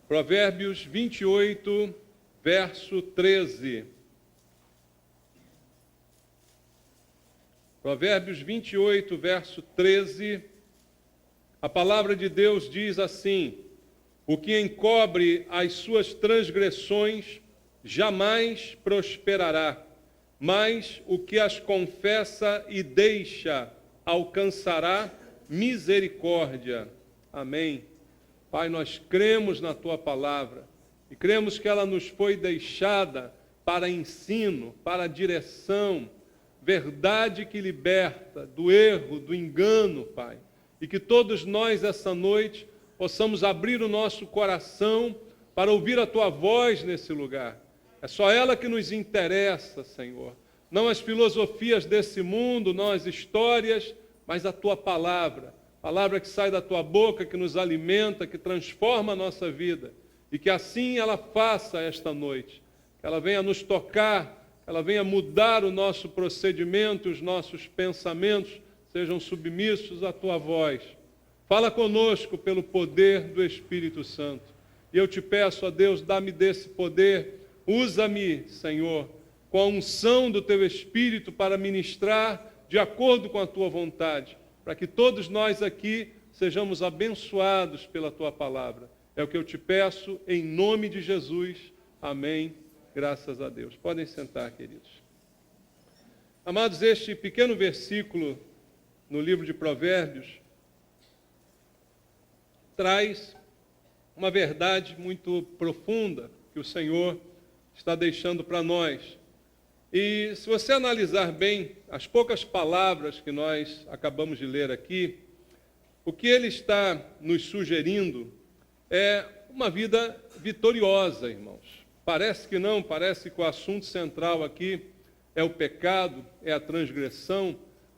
Provérbios 28, verso 13. Provérbios 28, verso 13. A palavra de Deus diz assim: o que encobre as suas transgressões jamais prosperará, mas o que as confessa e deixa alcançará misericórdia. Amém. Pai, nós cremos na Tua palavra e cremos que ela nos foi deixada para ensino, para direção, verdade que liberta do erro, do engano, Pai. E que todos nós, essa noite, possamos abrir o nosso coração para ouvir a Tua voz nesse lugar. É só ela que nos interessa, Senhor. Não as filosofias desse mundo, não as histórias, mas a Tua palavra. Palavra que sai da Tua boca, que nos alimenta, que transforma a nossa vida. E que assim ela faça esta noite. Que ela venha nos tocar, que ela venha mudar o nosso procedimento, os nossos pensamentos sejam submissos à Tua voz. Fala conosco pelo poder do Espírito Santo. E eu te peço, ó Deus, dá-me desse poder, usa-me, Senhor, com a unção do Teu Espírito para ministrar de acordo com a Tua vontade, para que todos nós aqui sejamos abençoados pela Tua palavra. É o que eu te peço, em nome de Jesus. Amém. Graças a Deus. Podem sentar, queridos. Amados, este pequeno versículo no livro de Provérbios traz uma verdade muito profunda que o Senhor está deixando para nós. E se você analisar bem as poucas palavras que nós acabamos de ler aqui, o que ele está nos sugerindo é uma vida vitoriosa, irmãos. Parece que não, parece que o assunto central aqui é o pecado, é a transgressão,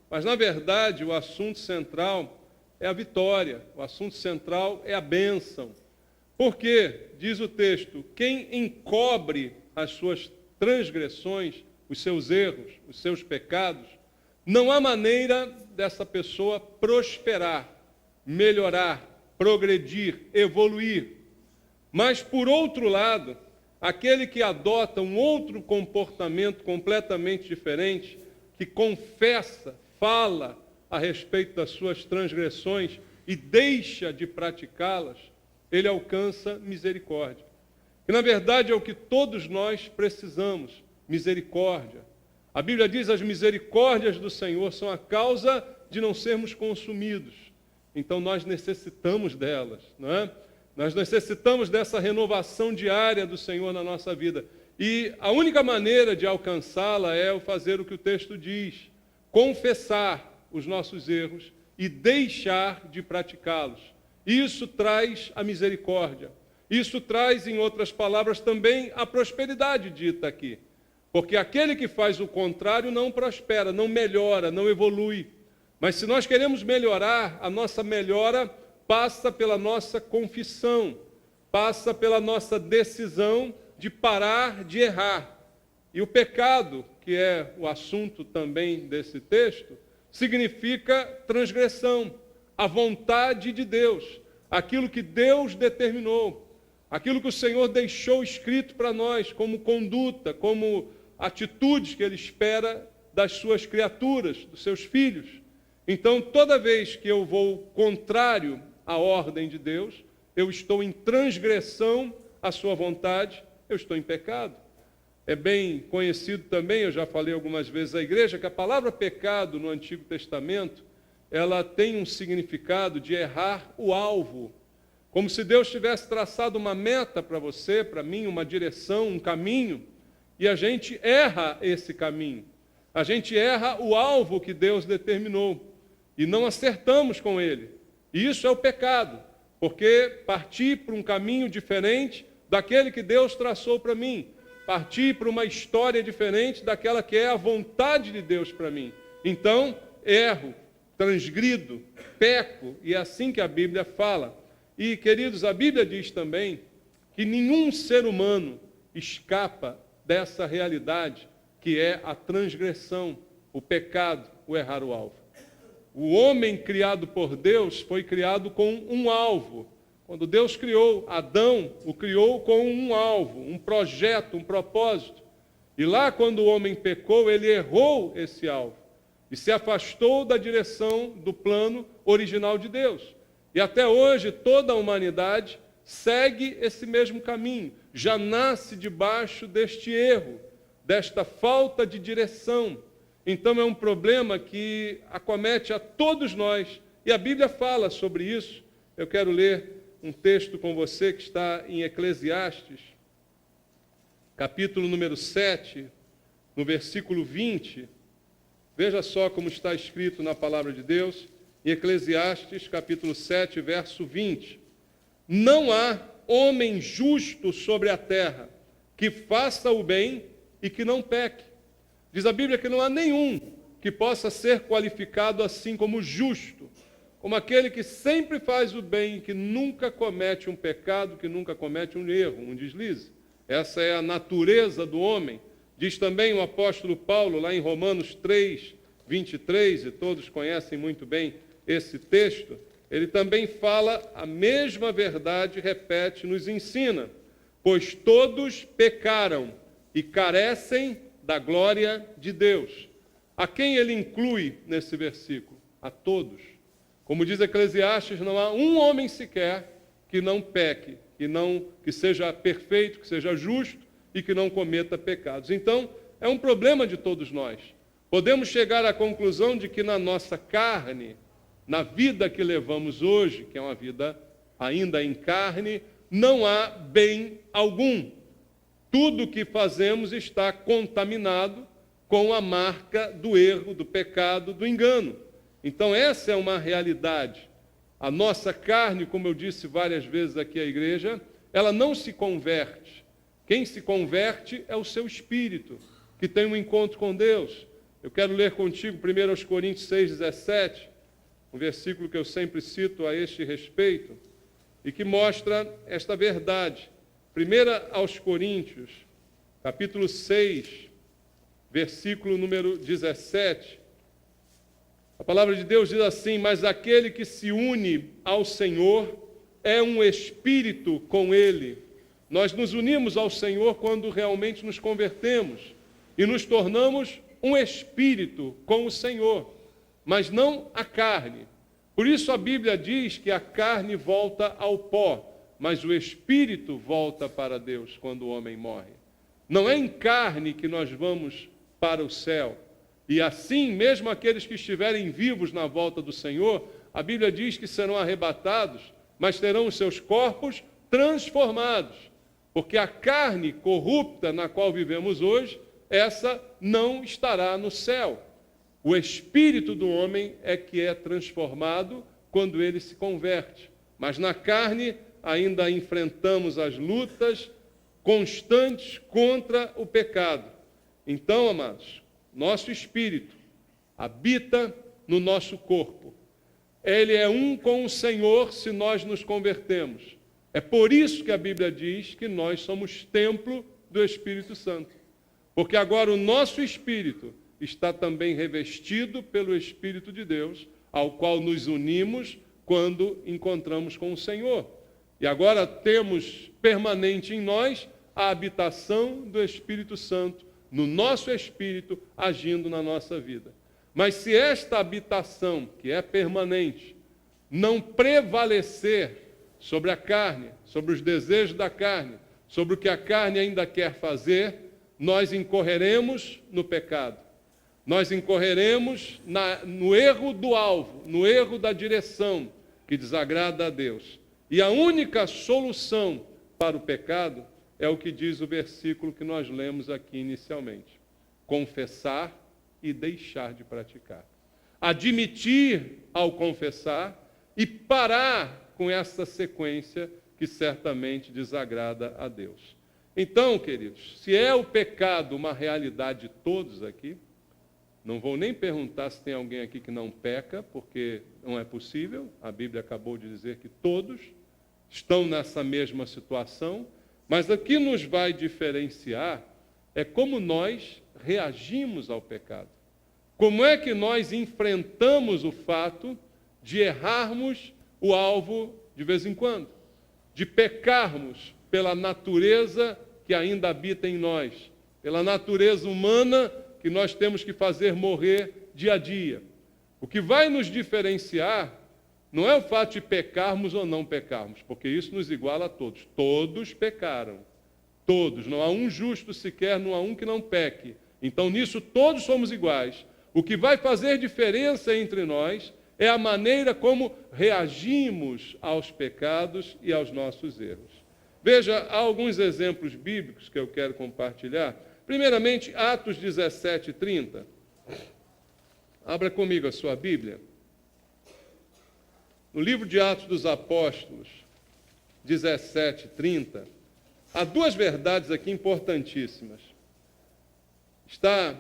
mas na verdade o assunto central é a vitória, o assunto central é a bênção. Porque, diz o texto, quem encobre as suas transgressões, os seus erros, os seus pecados, não há maneira dessa pessoa prosperar, melhorar, progredir, evoluir. Mas, por outro lado, aquele que adota um outro comportamento completamente diferente, que confessa, fala a respeito das suas transgressões e deixa de praticá-las, ele alcança misericórdia. Que, na verdade, é o que todos nós precisamos. Misericórdia. A Bíblia diz: as misericórdias do Senhor são a causa de não sermos consumidos. Então nós necessitamos delas, não é? Nós necessitamos dessa renovação diária do Senhor na nossa vida. E a única maneira de alcançá-la é fazer o que o texto diz: confessar os nossos erros e deixar de praticá-los. Isso traz a misericórdia. Isso traz, em outras palavras, também a prosperidade dita aqui. Porque aquele que faz o contrário não prospera, não melhora, não evolui. Mas se nós queremos melhorar, a nossa melhora passa pela nossa confissão, passa pela nossa decisão de parar de errar. E o pecado, que é o assunto também desse texto, significa transgressão, a vontade de Deus, aquilo que Deus determinou, aquilo que o Senhor deixou escrito para nós como conduta, como atitudes que Ele espera das suas criaturas, dos seus filhos. Então, toda vez que eu vou contrário à ordem de Deus, eu estou em transgressão à sua vontade, eu estou em pecado. É bem conhecido também, eu já falei algumas vezes à igreja, que a palavra pecado no Antigo Testamento, ela tem um significado de errar o alvo. Como se Deus tivesse traçado uma meta para você, para mim, uma direção, um caminho, e a gente erra esse caminho. A gente erra o alvo que Deus determinou e não acertamos com ele. E isso é o pecado, porque partir para um caminho diferente daquele que Deus traçou para mim, partir para uma história diferente daquela que é a vontade de Deus para mim. Então, erro, transgrido, peco, e é assim que a Bíblia fala. E, queridos, a Bíblia diz também que nenhum ser humano escapa dessa realidade, que é a transgressão, o pecado, o errar o alvo. O homem criado por Deus foi criado com um alvo, Quando Deus criou Adão, o criou com um alvo, um projeto, um propósito. E lá, quando o homem pecou, ele errou esse alvo e se afastou da direção do plano original de Deus. E até hoje, toda a humanidade segue esse mesmo caminho, já nasce debaixo deste erro, desta falta de direção. Então é um problema que acomete a todos nós, e a Bíblia fala sobre isso. Eu quero ler um texto com você que está em Eclesiastes, capítulo número 7, no versículo 20. Veja só como está escrito na palavra de Deus, em Eclesiastes, capítulo 7, verso 20. Não há homem justo sobre a terra que faça o bem e que não peque. Diz a Bíblia que não há nenhum que possa ser qualificado assim como justo, como aquele que sempre faz o bem, que nunca comete um pecado, que nunca comete um erro, um deslize. Essa é a natureza do homem. Diz também o apóstolo Paulo, lá em Romanos 3, 23, e todos conhecem muito bem esse texto, ele também fala a mesma verdade, repete, nos ensina. Pois todos pecaram e carecem da glória de Deus. A quem ele inclui nesse versículo? A todos. Como diz Eclesiastes, não há um homem sequer que não peque, que seja perfeito, que seja justo e que não cometa pecados. Então, é um problema de todos nós. Podemos chegar à conclusão de que na nossa carne, na vida que levamos hoje, que é uma vida ainda em carne, não há bem algum. Tudo o que fazemos está contaminado com a marca do erro, do pecado, do engano. Então essa é uma realidade. A nossa carne, como eu disse várias vezes aqui à igreja, ela não se converte. Quem se converte é o seu espírito, que tem um encontro com Deus. Eu quero ler contigo 1 Coríntios 6,17, um versículo que eu sempre cito a este respeito, e que mostra esta verdade. 1 Coríntios, capítulo 6, versículo número 17. A palavra de Deus diz assim: mas aquele que se une ao Senhor é um espírito com Ele. Nós nos unimos ao Senhor quando realmente nos convertemos e nos tornamos um espírito com o Senhor, mas não a carne. Por isso a Bíblia diz que a carne volta ao pó, mas o espírito volta para Deus quando o homem morre. Não é em carne que nós vamos para o céu. E assim, mesmo aqueles que estiverem vivos na volta do Senhor, a Bíblia diz que serão arrebatados, mas terão os seus corpos transformados. Porque a carne corrupta na qual vivemos hoje, essa não estará no céu. O espírito do homem é que é transformado quando ele se converte. Mas na carne ainda enfrentamos as lutas constantes contra o pecado. Então, amados, nosso espírito habita no nosso corpo. Ele é um com o Senhor se nós nos convertemos. É por isso que a Bíblia diz que nós somos templo do Espírito Santo. Porque agora o nosso espírito está também revestido pelo Espírito de Deus, ao qual nos unimos quando encontramos com o Senhor. E agora temos permanente em nós a habitação do Espírito Santo, no nosso espírito, agindo na nossa vida. Mas se esta habitação, que é permanente, não prevalecer sobre a carne, sobre os desejos da carne, sobre o que a carne ainda quer fazer, nós incorreremos no pecado. Nós incorreremos no erro do alvo, no erro da direção que desagrada a Deus. E a única solução para o pecado é o que diz o versículo que nós lemos aqui inicialmente: confessar e deixar de praticar. Admitir ao confessar e parar com essa sequência que certamente desagrada a Deus. Então, queridos, se é o pecado uma realidade de todos aqui, não vou nem perguntar se tem alguém aqui que não peca, porque não é possível. A Bíblia acabou de dizer que todos estão nessa mesma situação. Mas o que nos vai diferenciar é como nós reagimos ao pecado. Como é que nós enfrentamos o fato de errarmos o alvo de vez em quando? de pecarmos pela natureza que ainda habita em nós, pela natureza humana que nós temos que fazer morrer dia a dia. O que vai nos diferenciar não é o fato de pecarmos ou não pecarmos, porque isso nos iguala a todos. Todos pecaram. Todos. Não há um justo sequer, não há um que não peque. Então, nisso, todos somos iguais. O que vai fazer diferença entre nós é a maneira como reagimos aos pecados e aos nossos erros. Veja, há alguns exemplos bíblicos que eu quero compartilhar. Primeiramente, Atos 17, 30. Abra comigo a sua Bíblia. No livro de Atos dos Apóstolos, 17, 30, há duas verdades aqui importantíssimas. Está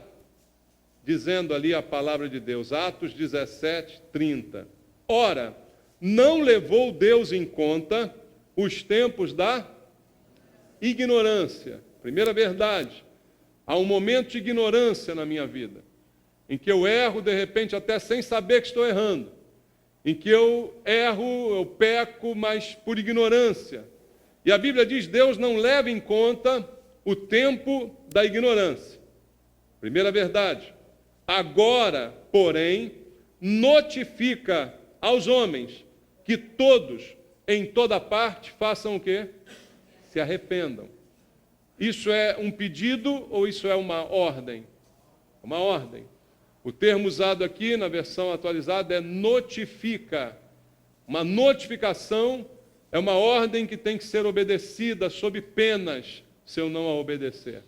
dizendo ali a palavra de Deus, Atos 17, 30. Ora, não levou Deus em conta os tempos da ignorância. Primeira verdade, há um momento de ignorância na minha vida, em que eu erro, de repente, até sem saber que estou errando, em que eu erro, eu peco, mas por ignorância. E a Bíblia diz, Deus não leva em conta o tempo da ignorância. Primeira verdade. Agora, porém, notifica aos homens que todos, em toda parte, façam o quê? Se arrependam. Isso é um pedido ou isso é uma ordem? Uma ordem. O termo usado aqui na versão atualizada é notifica. Uma notificação é uma ordem que tem que ser obedecida sob penas se eu não a obedecer.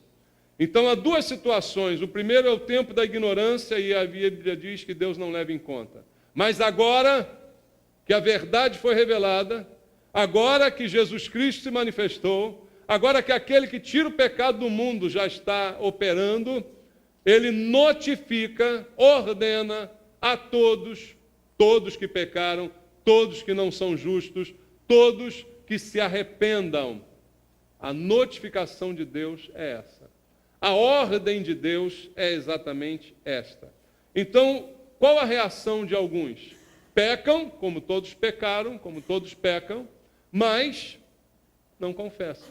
Então há duas situações. O primeiro é o tempo da ignorância e a Bíblia diz que Deus não leva em conta. Mas agora que a verdade foi revelada, agora que Jesus Cristo se manifestou, agora que aquele que tira o pecado do mundo já está operando, ele notifica, ordena a todos, todos que pecaram, todos que não são justos, todos que se arrependam. A notificação de Deus é essa. A ordem de Deus é exatamente esta. Então, qual a reação de alguns? Pecam, como todos pecaram, como todos pecam, mas não confessam,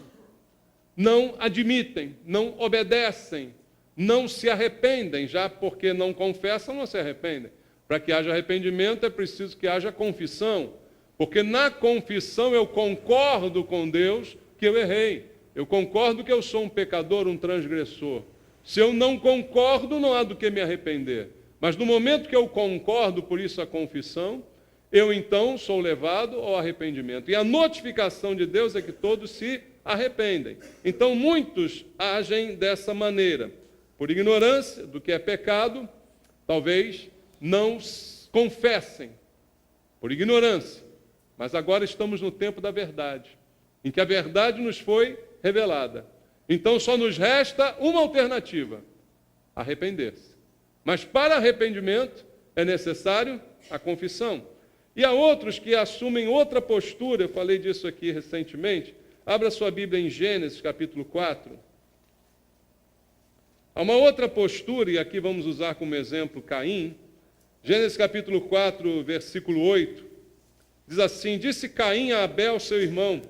não admitem, não obedecem, não se arrependem, já porque não confessam, não se arrependem. Para que haja arrependimento é preciso que haja confissão, porque na confissão eu concordo com Deus que eu errei, eu concordo que eu sou um pecador, um transgressor. Se eu não concordo, não há do que me arrepender. Mas no momento que eu concordo, por isso a confissão, eu então sou levado ao arrependimento. E a notificação de Deus é que todos se arrependem. Então muitos agem dessa maneira. Por ignorância do que é pecado, talvez não confessem. Por ignorância. Mas agora estamos no tempo da verdade, em que a verdade nos foi revelada. Então só nos resta uma alternativa: arrepender-se. Mas para arrependimento é necessário a confissão. E há outros que assumem outra postura, eu falei disso aqui recentemente. Abra sua Bíblia em Gênesis, capítulo 4. Há uma outra postura, e aqui vamos usar como exemplo Caim. Gênesis, capítulo 4, versículo 8. Diz assim, disse Caim a Abel, seu irmão,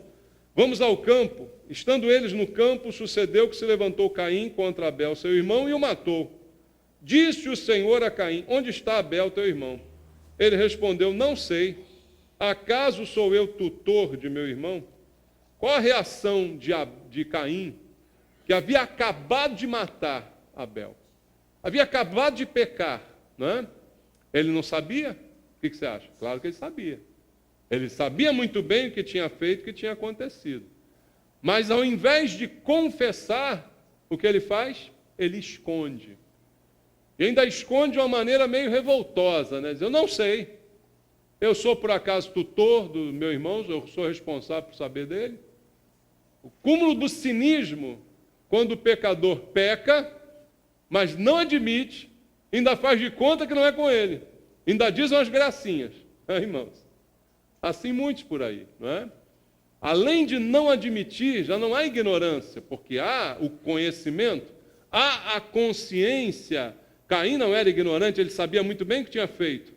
vamos ao campo. Estando eles no campo, sucedeu que se levantou Caim contra Abel, seu irmão, e o matou. Disse o Senhor a Caim, onde está Abel, teu irmão? Ele respondeu, não sei. Acaso sou eu tutor de meu irmão? Qual a reação de Caim, que havia acabado de matar Abel? Havia acabado de pecar, não é? Ele não sabia? O que você acha? Claro que ele sabia. Ele sabia muito bem o que tinha feito, o que tinha acontecido. Mas ao invés de confessar, o que ele faz? Ele esconde. E ainda esconde de uma maneira meio revoltosa, né? Diz, eu não sei. Eu sou, por acaso, tutor do meu irmão, eu sou responsável por saber dele. O cúmulo do cinismo, quando o pecador peca, mas não admite, ainda faz de conta que não é com ele. Ainda diz umas gracinhas, irmãos. Assim muitos por aí, não é? Além de não admitir, já não há ignorância, porque há o conhecimento, há a consciência. Caim não era ignorante, ele sabia muito bem o que tinha feito.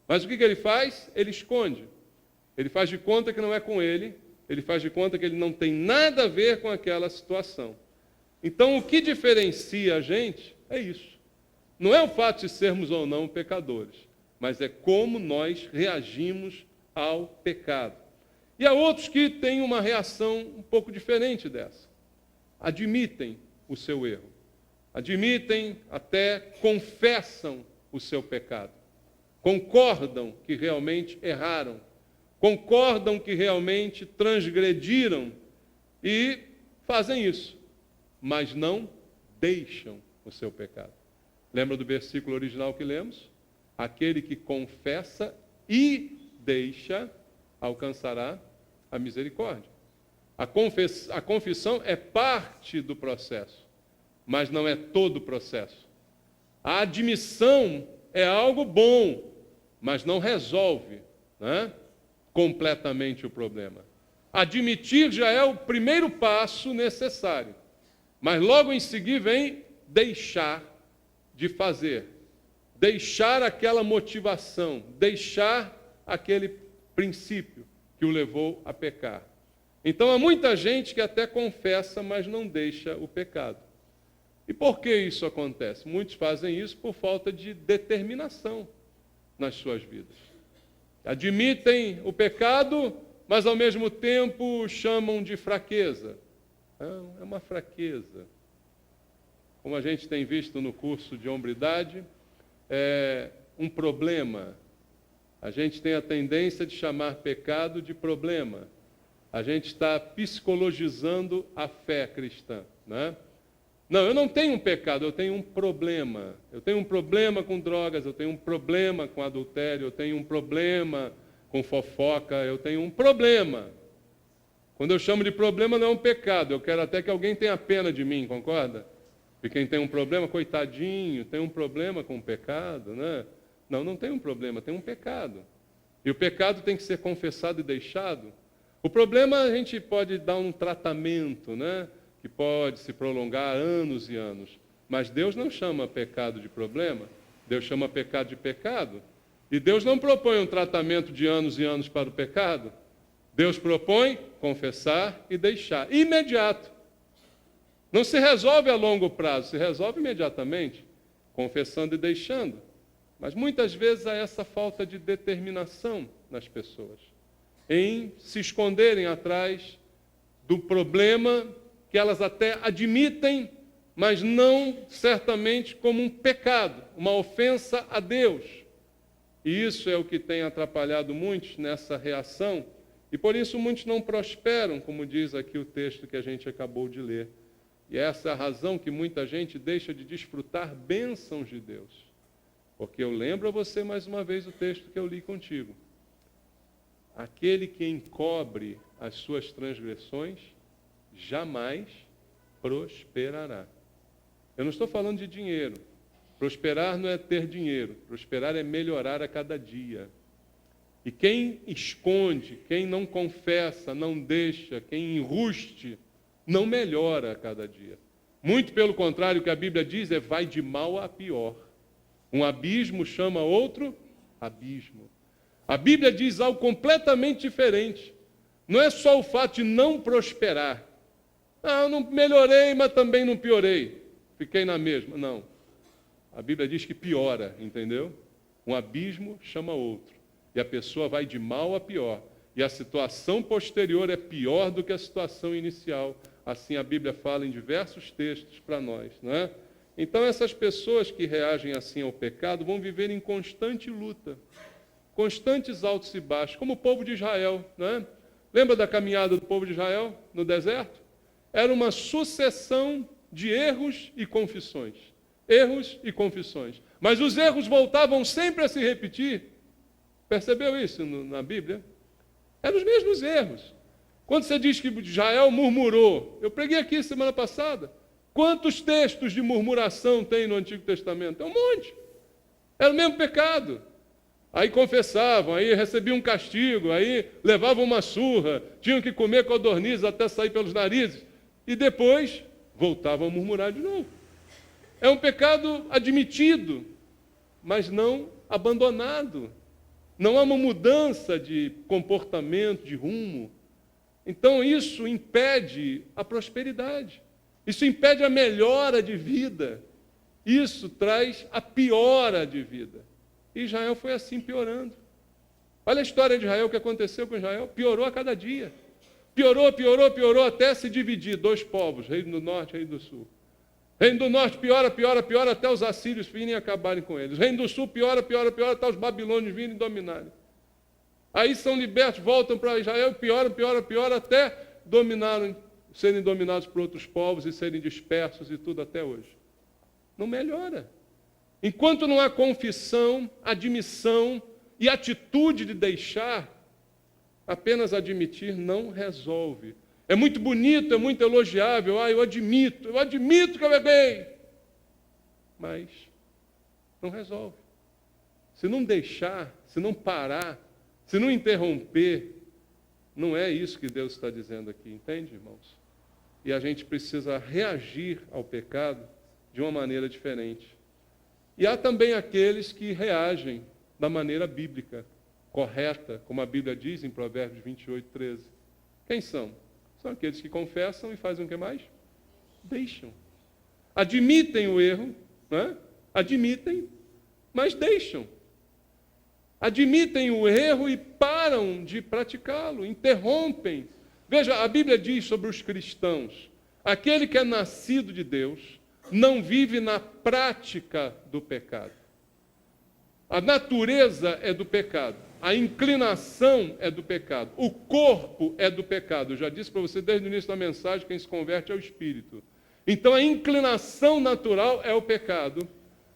Mas o que ele faz? Ele esconde. Ele faz de conta que não é com ele, ele faz de conta que ele não tem nada a ver com aquela situação. Então, o que diferencia a gente é isso. Não é o fato de sermos ou não pecadores, mas é como nós reagimos ao pecado. E há outros que têm uma reação um pouco diferente dessa. Admitem o seu erro. Admitem, até confessam o seu pecado. Concordam que realmente erraram. Concordam que realmente transgrediram e fazem isso, mas não deixam o seu pecado. Lembra do versículo original que lemos? Aquele que confessa e deixa alcançará a misericórdia. A confissão é parte do processo, mas não é todo o processo. A admissão é algo bom, mas não resolve, né, completamente o problema. Admitir já é o primeiro passo necessário, mas logo em seguida vem deixar de fazer, deixar aquela motivação, deixar aquele princípio que o levou a pecar. Então há muita gente que até confessa, mas não deixa o pecado. E por que isso acontece? Muitos fazem isso por falta de determinação nas suas vidas. Admitem o pecado, mas ao mesmo tempo chamam de fraqueza. É uma fraqueza. Como a gente tem visto no curso de hombridade, é um problema. A gente tem a tendência de chamar pecado de problema. A gente está psicologizando a fé cristã, né? Não, eu não tenho um pecado, eu tenho um problema. Eu tenho um problema com drogas, eu tenho um problema com adultério, eu tenho um problema com fofoca, eu tenho um problema. Quando eu chamo de problema, não é um pecado, eu quero até que alguém tenha pena de mim, concorda? E quem tem um problema, coitadinho, tem um problema com o pecado, né? Não, não tem um problema, tem um pecado. E o pecado tem que ser confessado e deixado. O problema a gente pode dar um tratamento, né, que pode se prolongar anos e anos. Mas Deus não chama pecado de problema, Deus chama pecado de pecado. E Deus não propõe um tratamento de anos e anos para o pecado. Deus propõe confessar e deixar, imediato. Não se resolve a longo prazo, se resolve imediatamente, confessando e deixando. Mas muitas vezes há essa falta de determinação nas pessoas, em se esconderem atrás do problema que elas até admitem, mas não certamente como um pecado, uma ofensa a Deus. E isso é o que tem atrapalhado muitos nessa reação, e por isso muitos não prosperam, como diz aqui o texto que a gente acabou de ler. E essa é a razão que muita gente deixa de desfrutar bênçãos de Deus. Porque eu lembro a você mais uma vez o texto que eu li contigo. Aquele que encobre as suas transgressões jamais prosperará. Eu não estou falando de dinheiro. Prosperar não é ter dinheiro. Prosperar é melhorar a cada dia. E quem esconde, quem não confessa, não deixa, quem enruste, não melhora a cada dia. Muito pelo contrário, o que a Bíblia diz é vai de mal a pior. Um abismo chama outro abismo. A Bíblia diz algo completamente diferente. Não é só o fato de não prosperar. Eu não melhorei, mas também não piorei. Fiquei na mesma. Não. A Bíblia diz que piora, entendeu? Um abismo chama outro. E a pessoa vai de mal a pior. E a situação posterior é pior do que a situação inicial. Assim a Bíblia fala em diversos textos para nós, não é? Então essas pessoas que reagem assim ao pecado vão viver em constante luta, constantes altos e baixos, como o povo de Israel, não é? Lembra da caminhada do povo de Israel no deserto? Era uma sucessão de erros e confissões. Erros e confissões. Mas os erros voltavam sempre a se repetir. Percebeu isso na Bíblia? Eram os mesmos erros. Quando você diz que Israel murmurou, eu preguei aqui semana passada, quantos textos de murmuração tem no Antigo Testamento? É um monte. Era o mesmo pecado. Aí confessavam, aí recebiam um castigo, aí levavam uma surra, tinham que comer codornizes até sair pelos narizes, e depois voltavam a murmurar de novo. É um pecado admitido, mas não abandonado. Não há uma mudança de comportamento, de rumo. Então isso impede a prosperidade, isso impede a melhora de vida, isso traz a piora de vida. E Israel foi assim piorando. Olha a história de Israel, o que aconteceu com Israel, piorou a cada dia. Piorou, até se dividir, 2 povos, reino do norte e reino do sul. Reino do norte piora, até os assírios virem e acabarem com eles. Reino do sul piora, até os babilônios virem e dominarem. Aí são libertos, voltam para Israel, piora, até serem dominados por outros povos e serem dispersos e tudo até hoje. Não melhora. Enquanto não há confissão, admissão e atitude de deixar, apenas admitir não resolve. É muito bonito, é muito elogiável. Eu admito que eu errei. Mas não resolve. Se não deixar, se não parar, se não interromper, não é isso que Deus está dizendo aqui, entende, irmãos? E a gente precisa reagir ao pecado de uma maneira diferente. E há também aqueles que reagem da maneira bíblica, correta, como a Bíblia diz em Provérbios 28, 13. Quem são? São aqueles que confessam e fazem o que mais? Deixam. Admitem o erro, né? Admitem, mas deixam. Admitem o erro e param de praticá-lo, interrompem. Veja, a Bíblia diz sobre os cristãos: aquele que é nascido de Deus não vive na prática do pecado. A natureza é do pecado, a inclinação é do pecado, o corpo é do pecado. Eu já disse para você desde o início da mensagem, quem se converte é o espírito. Então a inclinação natural é o pecado,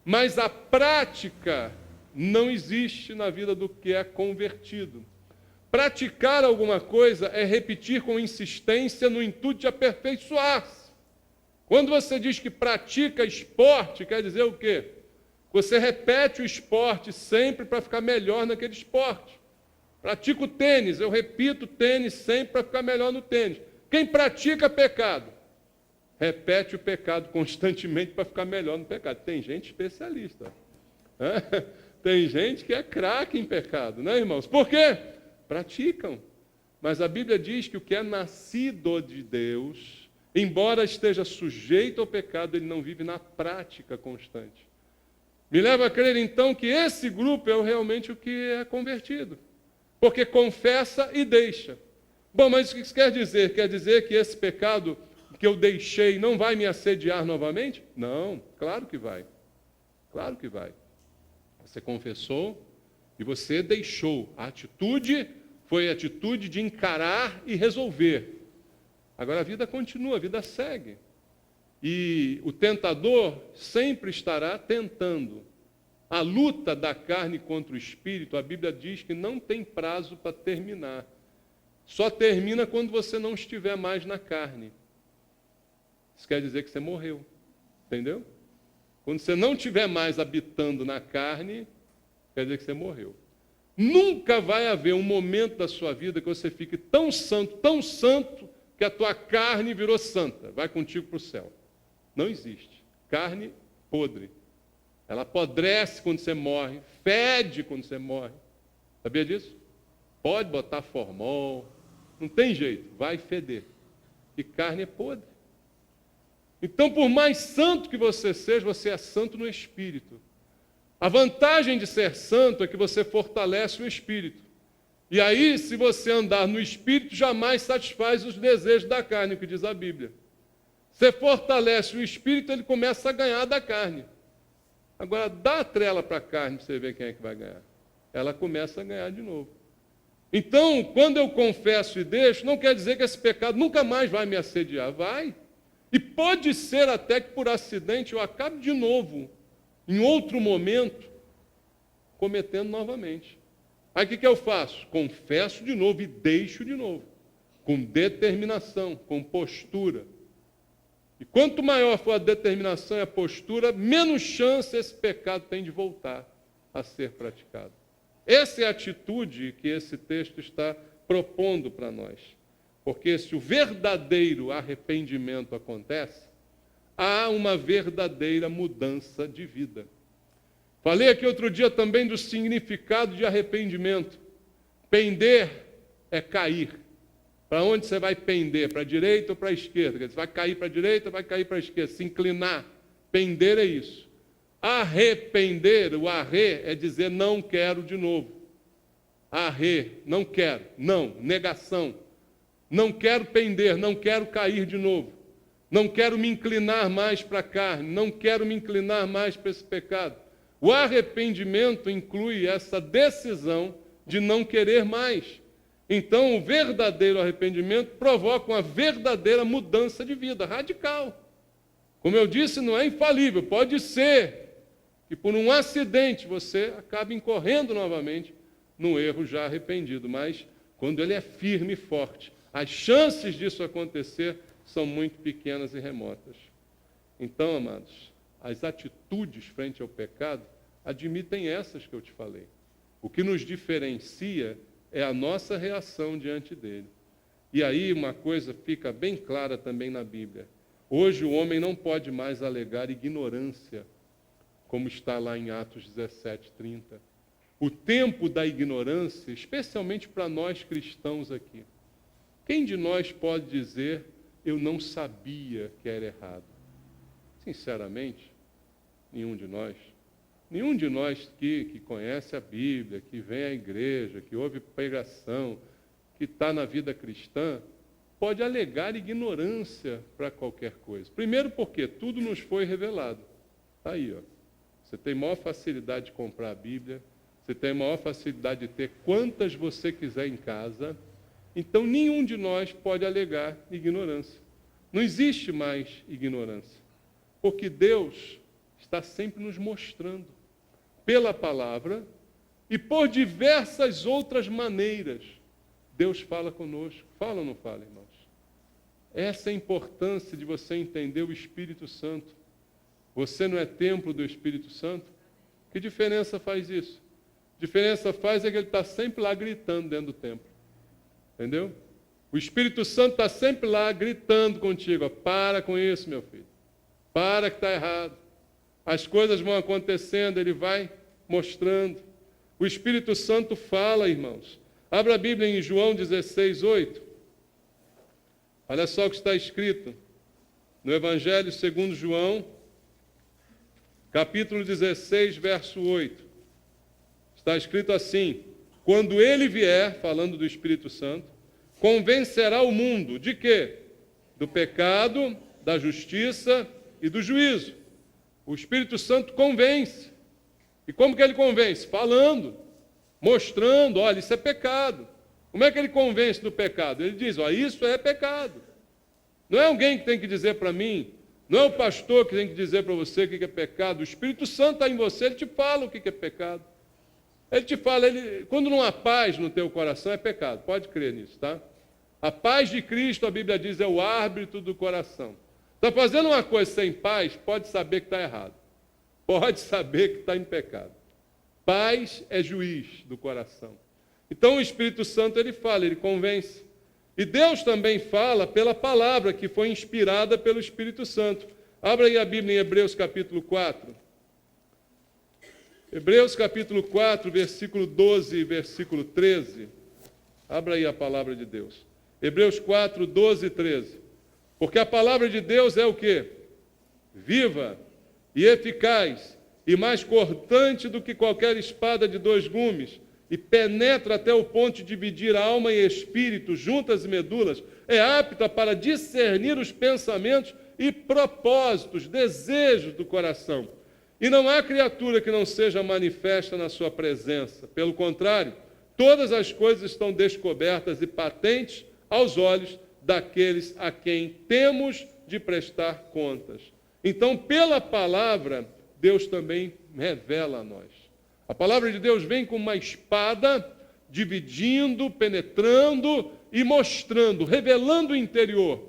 mas a prática não existe na vida do que é convertido. Praticar alguma coisa é repetir com insistência no intuito de aperfeiçoar-se. Quando você diz que pratica esporte, quer dizer o quê? Você repete o esporte sempre para ficar melhor naquele esporte. Pratico o tênis, eu repito o tênis sempre para ficar melhor no tênis. Quem pratica pecado, repete o pecado constantemente para ficar melhor no pecado. Tem gente especialista. Né? Tem gente que é craque em pecado, né, irmãos? Por quê? Praticam. Mas a Bíblia diz que o que é nascido de Deus, embora esteja sujeito ao pecado, ele não vive na prática constante. Me leva a crer, então, que esse grupo é realmente o que é convertido. Porque confessa e deixa. Bom, mas o que isso quer dizer? Quer dizer que esse pecado que eu deixei não vai me assediar novamente? Não, claro que vai. Claro que vai. Você confessou e você deixou. A atitude foi a atitude de encarar e resolver. Agora a vida continua, a vida segue. E o tentador sempre estará tentando. A luta da carne contra o espírito, a Bíblia diz que não tem prazo para terminar. Só termina quando você não estiver mais na carne. Isso quer dizer que você morreu. Entendeu? Quando você não estiver mais habitando na carne, quer dizer que você morreu. Nunca vai haver um momento da sua vida que você fique tão santo, que a tua carne virou santa, vai contigo para o céu. Não existe. Carne podre. Ela apodrece quando você morre, fede quando você morre. Sabia disso? Pode botar formol, não tem jeito, vai feder. E carne é podre. Então, por mais santo que você seja, você é santo no espírito. A vantagem de ser santo é que você fortalece o espírito. E aí, se você andar no espírito, jamais satisfaz os desejos da carne, o que diz a Bíblia. Você fortalece o espírito, ele começa a ganhar da carne. Agora, dá a trela para a carne para você ver quem é que vai ganhar. Ela começa a ganhar de novo. Então, quando eu confesso e deixo, não quer dizer que esse pecado nunca mais vai me assediar. Vai. E pode ser até que por acidente eu acabe de novo, em outro momento, cometendo novamente. Aí o que eu faço? Confesso de novo e deixo de novo. Com determinação, com postura. E quanto maior for a determinação e a postura, menos chance esse pecado tem de voltar a ser praticado. Essa é a atitude que esse texto está propondo para nós. Porque se o verdadeiro arrependimento acontece, há uma verdadeira mudança de vida. Falei aqui outro dia também do significado de arrependimento. Pender é cair. Para onde você vai pender? Para a direita ou para a esquerda? Você vai cair para a direita ou vai cair para a esquerda? Se inclinar. Pender é isso. Arrepender, o arre é dizer não quero de novo. Arre, não quero. Não, negação. Não quero pender, não quero cair de novo. Não quero me inclinar mais para a carne. Não quero me inclinar mais para esse pecado. O arrependimento inclui essa decisão de não querer mais. Então, o verdadeiro arrependimento provoca uma verdadeira mudança de vida, radical. Como eu disse, não é infalível. Pode ser que por um acidente você acabe incorrendo novamente num erro já arrependido. Mas, quando ele é firme e forte, as chances disso acontecer são muito pequenas e remotas. Então, amados, as atitudes frente ao pecado admitem essas que eu te falei. O que nos diferencia é a nossa reação diante dele. E aí uma coisa fica bem clara também na Bíblia. Hoje o homem não pode mais alegar ignorância, como está lá em Atos 17:30. O tempo da ignorância, especialmente para nós cristãos aqui. Quem de nós pode dizer, eu não sabia que era errado? Sinceramente, nenhum de nós. Nenhum de nós que conhece a Bíblia, que vem à igreja, que ouve pregação, que está na vida cristã, pode alegar ignorância para qualquer coisa. Primeiro porque tudo nos foi revelado. Está aí, ó. Você tem maior facilidade de comprar a Bíblia, você tem maior facilidade de ter quantas você quiser em casa. Então, nenhum de nós pode alegar ignorância. Não existe mais ignorância. Porque Deus está sempre nos mostrando, pela palavra e por diversas outras maneiras. Deus fala conosco. Fala ou não fala, irmãos? Essa é a importância de você entender o Espírito Santo. Você não é templo do Espírito Santo? Que diferença faz isso? A diferença faz é que ele está sempre lá gritando dentro do templo. Entendeu? O Espírito Santo está sempre lá gritando contigo. Ó, para com isso, meu filho. Para que está errado. As coisas vão acontecendo, ele vai mostrando. O Espírito Santo fala, irmãos. Abra a Bíblia em João 16:8. Olha só o que está escrito no Evangelho segundo João, capítulo 16, verso 8. Está escrito assim: quando ele vier, falando do Espírito Santo, convencerá o mundo de quê? Do pecado, da justiça e do juízo. O Espírito Santo convence. E como que ele convence? Falando, mostrando, olha, isso é pecado. Como é que ele convence do pecado? Ele diz, ó, isso é pecado. Não é alguém que tem que dizer para mim, não é o pastor que tem que dizer para você o que é pecado. O Espírito Santo está em você, ele te fala o que é pecado. Ele te fala, quando não há paz no teu coração, é pecado. Pode crer nisso, tá? A paz de Cristo, a Bíblia diz, é o árbitro do coração. Está fazendo uma coisa sem paz, pode saber que está errado. Pode saber que está em pecado. Paz é juiz do coração. Então o Espírito Santo, ele fala, ele convence. E Deus também fala pela palavra que foi inspirada pelo Espírito Santo. Abra aí a Bíblia em Hebreus capítulo 4. Hebreus capítulo 4, versículo 12 e versículo 13. Abra aí a palavra de Deus. Hebreus 4, 12 e 13. Porque a palavra de Deus é o quê? Viva e eficaz e mais cortante do que qualquer espada de 2 gumes, e penetra até o ponto de dividir a alma e espírito, juntas e medulas, é apta para discernir os pensamentos e propósitos, desejos do coração. E não há criatura que não seja manifesta na sua presença. Pelo contrário, todas as coisas estão descobertas e patentes aos olhos daqueles a quem temos de prestar contas. Então, pela palavra, Deus também revela a nós. A palavra de Deus vem como uma espada, dividindo, penetrando e mostrando, revelando o interior.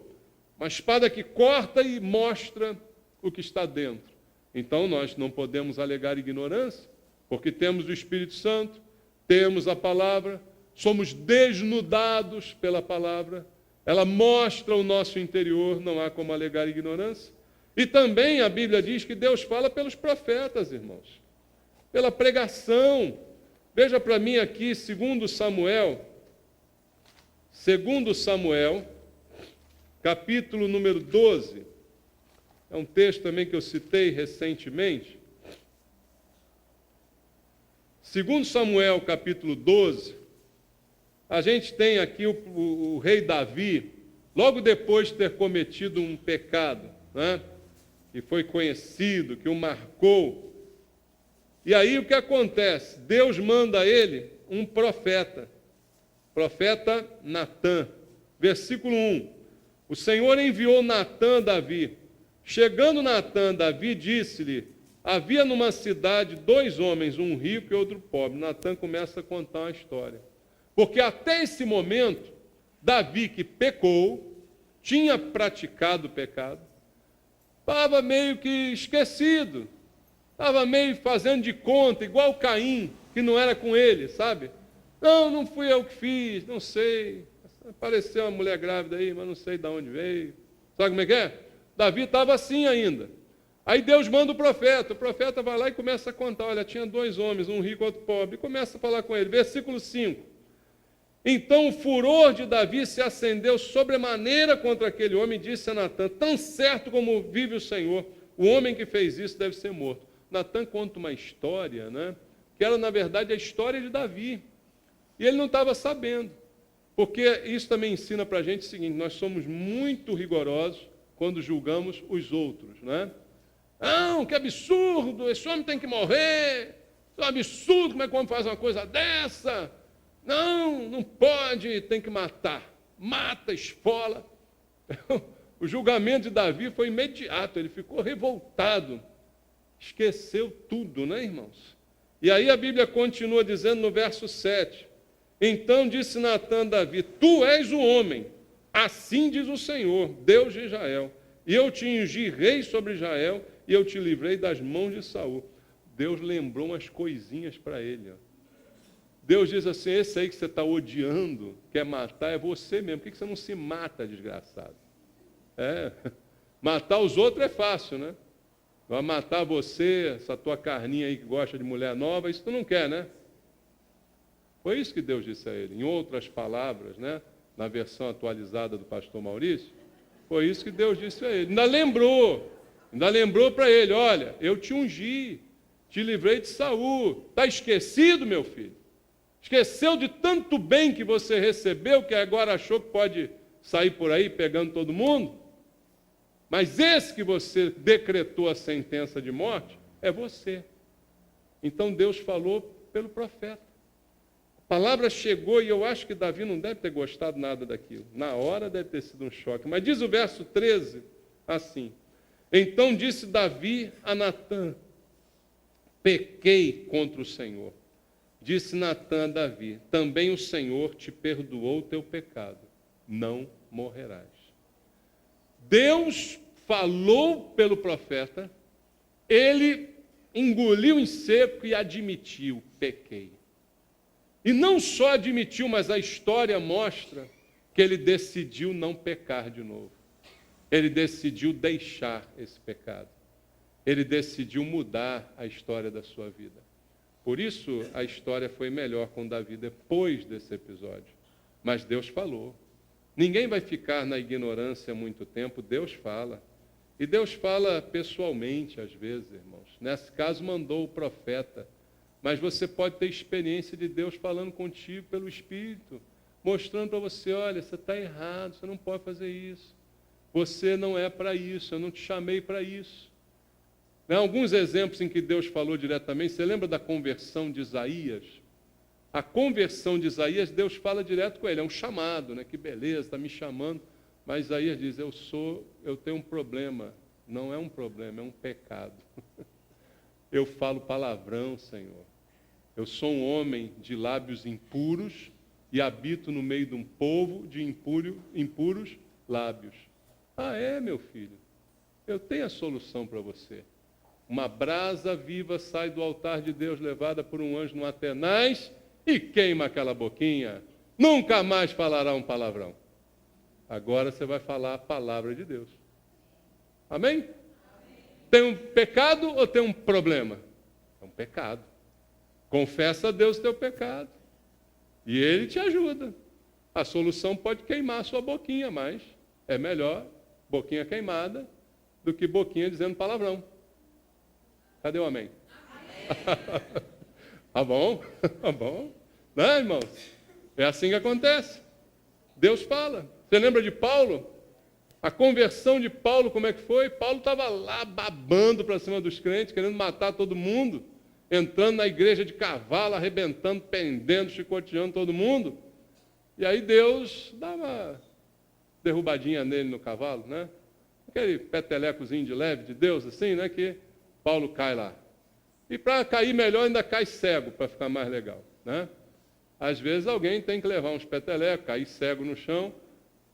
Uma espada que corta e mostra o que está dentro. Então, nós não podemos alegar ignorância, porque temos o Espírito Santo, temos a palavra, somos desnudados pela palavra, ela mostra o nosso interior, não há como alegar ignorância. E também a Bíblia diz que Deus fala pelos profetas, irmãos, pela pregação. Veja para mim aqui, 2 Samuel Segundo Samuel, capítulo número 12. É um texto também que eu citei recentemente. Segundo Samuel, capítulo 12, a gente tem aqui o rei Davi, logo depois de ter cometido um pecado, né, que foi conhecido, que o marcou. E aí o que acontece? Deus manda a ele um profeta Natã. Versículo 1. O Senhor enviou Natã a Davi. Chegando Natã, Davi disse-lhe: havia numa cidade 2 homens, um rico e outro pobre. Natã começa a contar uma história. Porque até esse momento, Davi, que pecou, tinha praticado o pecado, estava meio que esquecido, estava meio fazendo de conta, igual Caim, que não era com ele, sabe? Não fui eu que fiz, não sei. Apareceu uma mulher grávida aí, mas não sei de onde veio. Sabe como é que é? Davi estava assim ainda. Aí Deus manda o profeta vai lá e começa a contar. Olha, tinha 2 homens, um rico e outro pobre. E começa a falar com ele. Versículo 5. Então o furor de Davi se acendeu sobremaneira contra aquele homem e disse a Natã: tão certo como vive o Senhor, o homem que fez isso deve ser morto. Natã conta uma história, né, que era, na verdade, a história de Davi. E ele não estava sabendo. Porque isso também ensina para a gente o seguinte: nós somos muito rigorosos quando julgamos os outros, né? Não, que absurdo, esse homem tem que morrer. É um absurdo, como é que o homem faz uma coisa dessa? Não pode, tem que matar. Mata, esfola. O julgamento de Davi foi imediato, ele ficou revoltado. Esqueceu tudo, né, irmãos? E aí a Bíblia continua dizendo no verso 7. Então disse Natã a Davi: tu és o homem, assim diz o Senhor, Deus de Israel. E eu te ungi rei sobre Israel, e eu te livrei das mãos de Saul. Deus lembrou umas coisinhas para ele. Ó. Deus diz assim: esse aí que você está odiando, quer matar, é você mesmo. Por que você não se mata, desgraçado? Matar os outros é fácil, né? Vai matar você, essa tua carninha aí que gosta de mulher nova, isso tu não quer, né? Foi isso que Deus disse a ele. Em outras palavras, né? Na versão atualizada do pastor Maurício, foi isso que Deus disse a ele. Ainda lembrou para ele: olha, eu te ungi, te livrei de Saul. Está esquecido, meu filho? Esqueceu de tanto bem que você recebeu, que agora achou que pode sair por aí pegando todo mundo? Mas esse que você decretou a sentença de morte é você. Então Deus falou pelo profeta. A palavra chegou e eu acho que Davi não deve ter gostado nada daquilo. Na hora deve ter sido um choque. Mas diz o verso 13 assim: então disse Davi a Natã: pequei contra o Senhor. Disse Natã a Davi: também o Senhor te perdoou o teu pecado, não morrerás. Deus falou pelo profeta, ele engoliu em seco e admitiu: pequei. E não só admitiu, mas a história mostra que ele decidiu não pecar de novo. Ele decidiu deixar esse pecado. Ele decidiu mudar a história da sua vida. Por isso, a história foi melhor com Davi depois desse episódio. Mas Deus falou. Ninguém vai ficar na ignorância muito tempo, Deus fala. E Deus fala pessoalmente, às vezes, irmãos. Nesse caso, mandou o profeta. Mas você pode ter experiência de Deus falando contigo pelo Espírito, mostrando para você: olha, você está errado, você não pode fazer isso. Você não é para isso, eu não te chamei para isso. Alguns exemplos em que Deus falou diretamente. Você lembra da conversão de Isaías? A conversão de Isaías, Deus fala direto com ele, é um chamado, né? Que beleza, está me chamando. Mas Isaías diz: eu tenho um problema. Não é um problema, é um pecado. Eu falo palavrão, Senhor. Eu sou um homem de lábios impuros e habito no meio de um povo de impuros lábios. Ah, é, meu filho? Eu tenho a solução para você. Uma brasa viva sai do altar de Deus, levada por um anjo no Atenais, e queima aquela boquinha. Nunca mais falará um palavrão. Agora você vai falar a palavra de Deus. Amém? Tem um pecado ou tem um problema? É um pecado. Confessa a Deus o teu pecado. E Ele te ajuda. A solução pode queimar a sua boquinha, mas é melhor boquinha queimada do que boquinha dizendo palavrão. Cadê o amém? Tá bom? Tá bom? Né, irmãos? É assim que acontece. Deus fala. Você lembra de Paulo? A conversão de Paulo, como é que foi? Paulo estava lá babando para cima dos crentes, querendo matar todo mundo, entrando na igreja de cavalo, arrebentando, pendendo, chicoteando todo mundo. E aí Deus dá uma derrubadinha nele no cavalo, né? Aquele petelecozinho de leve de Deus, assim, né? Que Paulo cai lá. E para cair melhor, ainda cai cego, para ficar mais legal, né? Às vezes alguém tem que levar uns petelecos, cair cego no chão,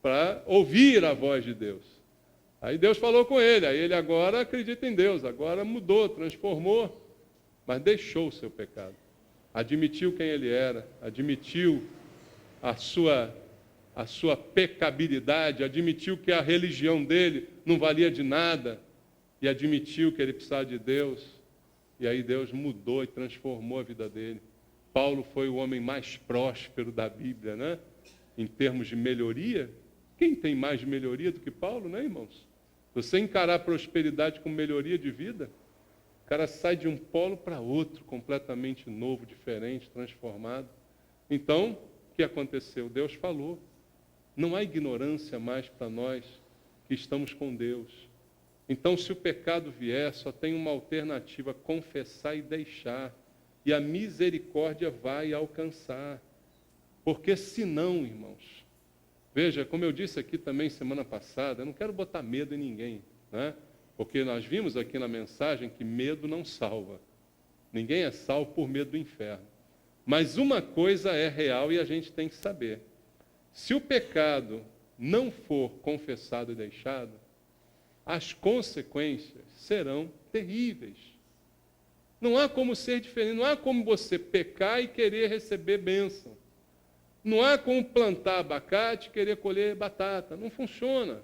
para ouvir a voz de Deus. Aí Deus falou com ele, aí ele agora acredita em Deus, agora mudou, transformou, mas deixou o seu pecado. Admitiu quem ele era, admitiu a sua pecabilidade, admitiu que a religião dele não valia de nada e admitiu que ele precisava de Deus. E aí Deus mudou e transformou a vida dele. Paulo foi o homem mais próspero da Bíblia, né? Em termos de melhoria. Quem tem mais melhoria do que Paulo, né, irmãos? Você encarar a prosperidade com melhoria de vida, o cara sai de um polo para outro, completamente novo, diferente, transformado. Então, o que aconteceu? Deus falou. Não há ignorância mais para nós que estamos com Deus. Então, se o pecado vier, só tem uma alternativa: confessar e deixar. E a misericórdia vai alcançar. Porque senão, irmãos, veja, como eu disse aqui também semana passada, eu não quero botar medo em ninguém, né? Porque nós vimos aqui na mensagem que medo não salva. Ninguém é salvo por medo do inferno. Mas uma coisa é real e a gente tem que saber. Se o pecado não for confessado e deixado, as consequências serão terríveis. Não há como ser diferente, não há como você pecar e querer receber bênção. Não há como plantar abacate e querer colher batata. Não funciona.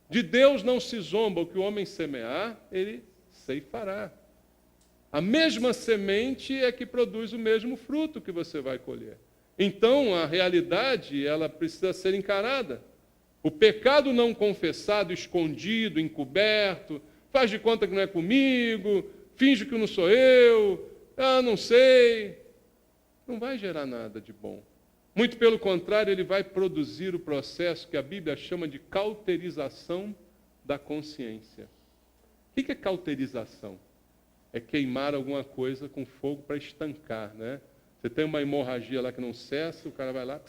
De Deus não se zomba, o que o homem semear, ele ceifará. A mesma semente é que produz o mesmo fruto que você vai colher. Então, a realidade, ela precisa ser encarada. O pecado não confessado, escondido, encoberto, faz de conta que não é comigo, finge que não sou eu, não sei, não vai gerar nada de bom. Muito pelo contrário, ele vai produzir o processo que a Bíblia chama de cauterização da consciência. O que é cauterização? É queimar alguma coisa com fogo para estancar, né? Você tem uma hemorragia lá que não cessa, o cara vai lá,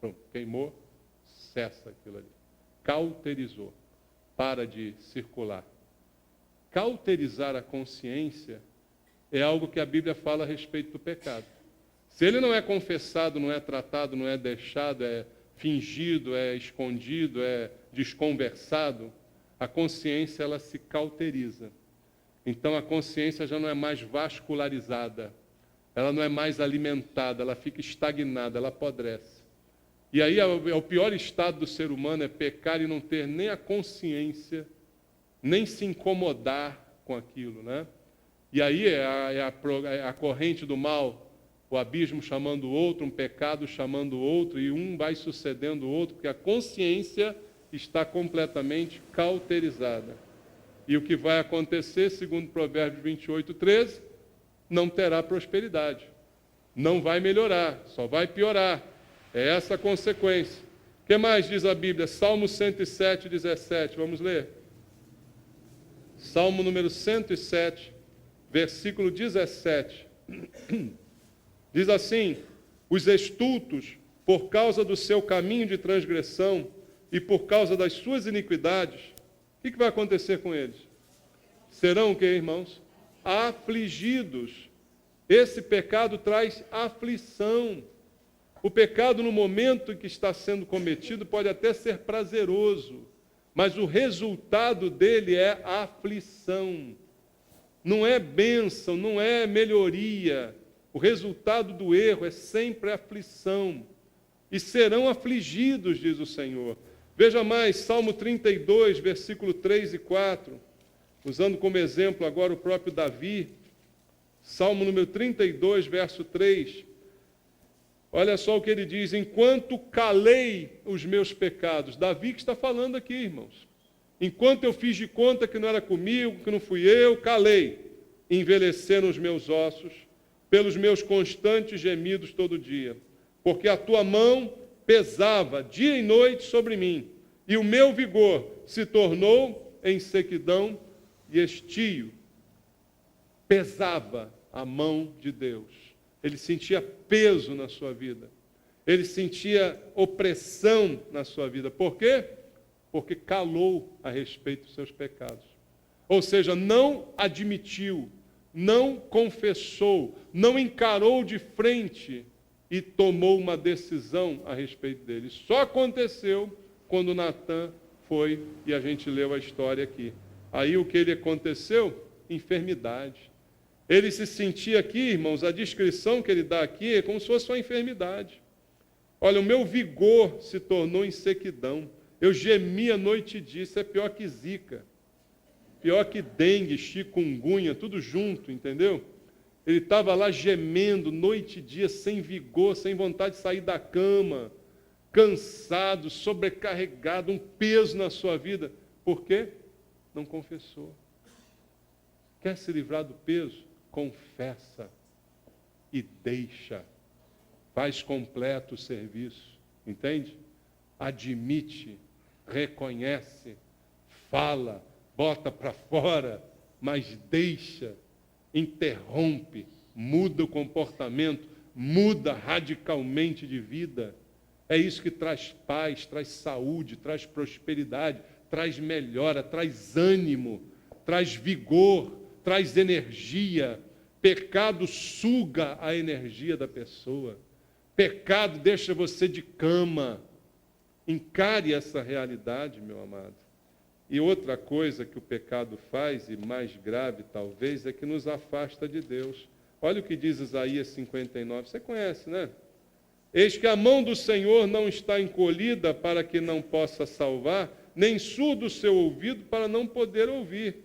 pronto, queimou, cessa aquilo ali. Cauterizou, para de circular. Cauterizar a consciência é algo que a Bíblia fala a respeito do pecado. Se ele não é confessado, não é tratado, não é deixado, é fingido, é escondido, é desconversado, a consciência ela se cauteriza. Então a consciência já não é mais vascularizada, ela não é mais alimentada, ela fica estagnada, ela apodrece. E aí o pior estado do ser humano é pecar e não ter nem a consciência, nem se incomodar com aquilo, né? E aí é a corrente do mal, o abismo chamando o outro, um pecado chamando o outro, e um vai sucedendo o outro, porque a consciência está completamente cauterizada. E o que vai acontecer, segundo Provérbios 28:13, não terá prosperidade. Não vai melhorar, só vai piorar. É essa a consequência. O que mais diz a Bíblia? Salmo 107:17, vamos ler. Salmo número 107, versículo 17. Diz assim: os estultos, por causa do seu caminho de transgressão e por causa das suas iniquidades, o que vai acontecer com eles? Serão o que, irmãos? Afligidos. Esse pecado traz aflição. O pecado, no momento em que está sendo cometido, pode até ser prazeroso, mas o resultado dele é aflição. Não é bênção, não é melhoria. O resultado do erro é sempre aflição. E serão afligidos, diz o Senhor. Veja mais, Salmo 32, versículo 3 e 4. Usando como exemplo agora o próprio Davi. Salmo número 32, verso 3. Olha só o que ele diz: enquanto calei os meus pecados. Davi que está falando aqui, irmãos. Enquanto eu fiz de conta que não era comigo, que não fui eu, calei. Envelheceram os meus ossos, pelos meus constantes gemidos todo dia. Porque a tua mão pesava dia e noite sobre mim, e o meu vigor se tornou em sequidão e estio. Pesava a mão de Deus. Ele sentia peso na sua vida. Ele sentia opressão na sua vida. Por quê? Porque calou a respeito dos seus pecados. Ou seja, não admitiu, não confessou, não encarou de frente e tomou uma decisão a respeito dele. Só aconteceu quando Natan foi, e a gente leu a história aqui. Aí o que ele aconteceu? Enfermidade. Ele se sentia aqui, irmãos, a descrição que ele dá aqui é como se fosse uma enfermidade. Olha, o meu vigor se tornou em sequidão. Eu gemia noite e dia. Isso é pior que zika. Pior que dengue, chikungunya, tudo junto, entendeu? Ele estava lá gemendo noite e dia, sem vigor, sem vontade de sair da cama, cansado, sobrecarregado, um peso na sua vida. Por quê? Não confessou. Quer se livrar do peso? Confessa e deixa. Faz completo o serviço. Entende? Admite, reconhece, fala, bota para fora, mas deixa, interrompe, muda o comportamento, muda radicalmente de vida. É isso que traz paz, traz saúde, traz prosperidade, traz melhora, traz ânimo, traz vigor, traz energia. Pecado suga a energia da pessoa. Pecado deixa você de cama. Encare essa realidade, meu amado. E outra coisa que o pecado faz, e mais grave talvez, é que nos afasta de Deus. Olha o que diz Isaías 59. Você conhece, né? Eis que a mão do Senhor não está encolhida para que não possa salvar, nem surdo o seu ouvido para não poder ouvir.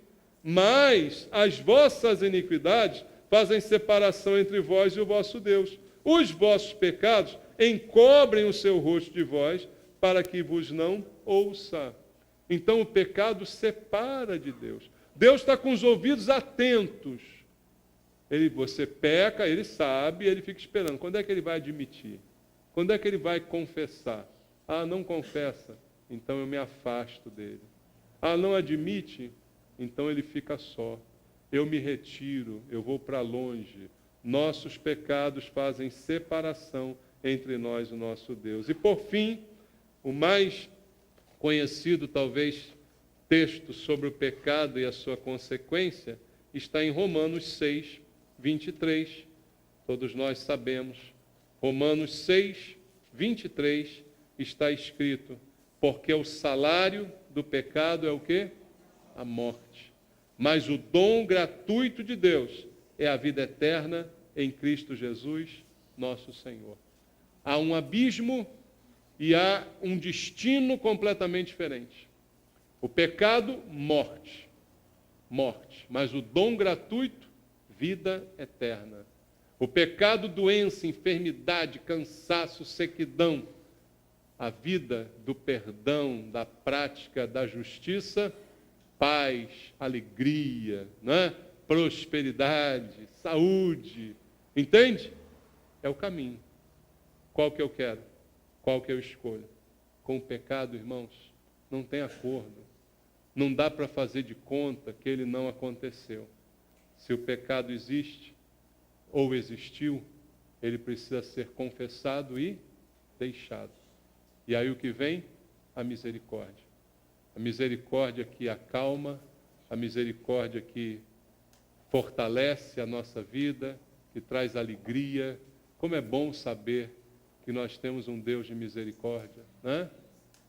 Mas as vossas iniquidades fazem separação entre vós e o vosso Deus. Os vossos pecados encobrem o seu rosto de vós, para que vos não ouça. Então o pecado separa de Deus. Deus está com os ouvidos atentos. Você peca, ele sabe, ele fica esperando. Quando é que ele vai admitir? Quando é que ele vai confessar? Ah, não confessa, então eu me afasto dele. Ah, não admite, então ele fica só. Eu me retiro, eu vou para longe. Nossos pecados fazem separação entre nós e o nosso Deus. E por fim, o mais conhecido, talvez, texto sobre o pecado e a sua consequência está em Romanos 6, 23. Todos nós sabemos. Romanos 6, 23 está escrito: porque o salário do pecado é o quê? A morte. Mas o dom gratuito de Deus é a vida eterna em Cristo Jesus, nosso Senhor. Há um abismo e há um destino completamente diferente. O pecado, morte. Morte. Mas o dom gratuito, vida eterna. O pecado, doença, enfermidade, cansaço, sequidão. A vida do perdão, da prática da justiça, paz, alegria, né? Prosperidade, saúde. Entende? É o caminho. Qual que eu quero? Qual que eu escolho? Com o pecado, irmãos, não tem acordo. Não dá para fazer de conta que ele não aconteceu. Se o pecado existe ou existiu, ele precisa ser confessado e deixado. E aí o que vem? A misericórdia. A misericórdia que acalma, a misericórdia que fortalece a nossa vida, que traz alegria. Como é bom saber que nós temos um Deus de misericórdia, né?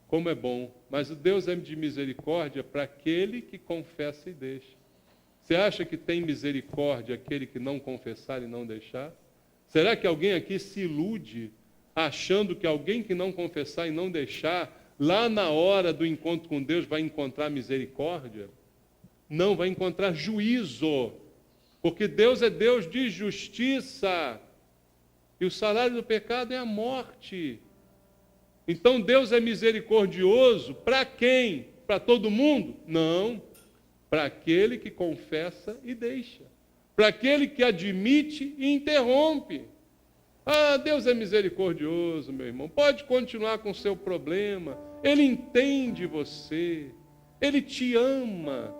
Como é bom. Mas o Deus é de misericórdia para aquele que confessa e deixa. Você acha que tem misericórdia aquele que não confessar e não deixar? Será que alguém aqui se ilude achando que alguém que não confessar e não deixar, lá na hora do encontro com Deus vai encontrar misericórdia? Não, vai encontrar juízo. Porque Deus é Deus de justiça. E o salário do pecado é a morte. Então Deus é misericordioso para quem? Para todo mundo? Não. Para aquele que confessa e deixa. Para aquele que admite e interrompe. Ah, Deus é misericordioso, meu irmão. Pode continuar com o seu problema. Ele entende você. Ele te ama.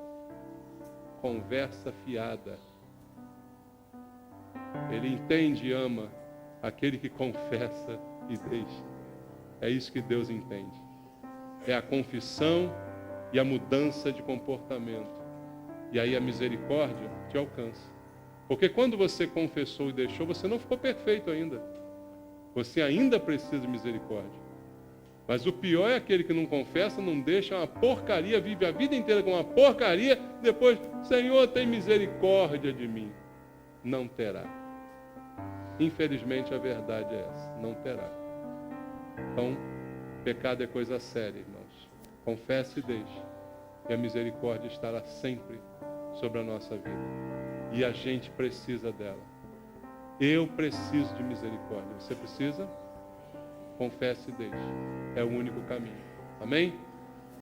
Conversa fiada. Ele entende e ama aquele que confessa e deixa. É isso que Deus entende. É a confissão e a mudança de comportamento. E aí a misericórdia te alcança. Porque quando você confessou e deixou, você não ficou perfeito ainda. Você ainda precisa de misericórdia. Mas o pior é aquele que não confessa, não deixa, uma porcaria, vive a vida inteira com uma porcaria, depois, Senhor, tem misericórdia de mim. Não terá. Infelizmente a verdade é essa, não terá. Então, pecado é coisa séria, irmãos. Confesse e deixe. E a misericórdia estará sempre sobre a nossa vida. E a gente precisa dela. Eu preciso de misericórdia. Você precisa? Confesse e deixe. É o único caminho. Amém?